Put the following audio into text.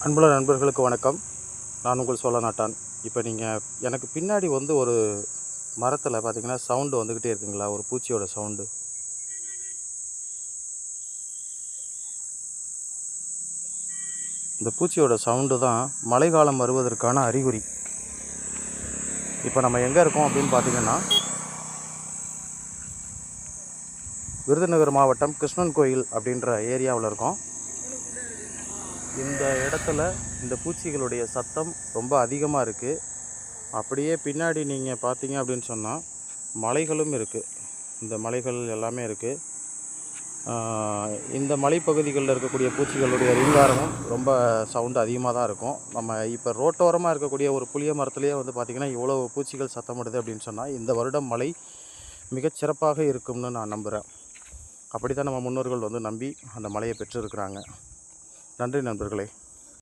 அன்புள்ள நண்பர்களுக்கு வணக்கம். நான் உங்கள் சோழ நாட்டான். இப்போ நீங்கள் எனக்கு பின்னாடி ஒரு மரத்தில் பார்த்தீங்கன்னா சவுண்டு வந்துக்கிட்டே இருக்குங்களா, ஒரு பூச்சியோட சவுண்டு. இந்த பூச்சியோட சவுண்டு தான் மழைக்காலம் வருவதற்கான அறிகுறி. இப்போ நம்ம எங்கே இருக்கோம் அப்படின்னு பார்த்தீங்கன்னா, விருதுநகர் மாவட்டம் கிருஷ்ணன் கோயில் அப்படின்ற ஏரியாவில் இருக்கோம். இந்த இடத்துல இந்த பூச்சிகளுடைய சத்தம் ரொம்ப அதிகமாக இருக்குது. அப்படியே பின்னாடி நீங்கள் பார்த்தீங்க அப்படின்னு சொன்னால் மலைகளும் இருக்குது. இந்த மலைகள் எல்லாமே இருக்குது. இந்த மலைப்பகுதிகளில் இருக்கக்கூடிய பூச்சிகளுடைய ரீங்காரமும் ரொம்ப சவுண்டு அதிகமாக தான் இருக்கும். நம்ம இப்போ ரோட்டோரமாக இருக்கக்கூடிய ஒரு புளிய மரத்துலேயே பார்த்திங்கன்னா இவ்வளோ பூச்சிகள் சத்தமிடுது அப்படின்னு சொன்னால் இந்த வருடம் மழை மிகச்சிறப்பாக இருக்கும்னு நான் நம்புகிறேன். அப்படி தான் நம்ம முன்னோர்கள் நம்பி அந்த மழையை பெற்றிருக்கிறாங்க. நன்றி நண்பர்களே.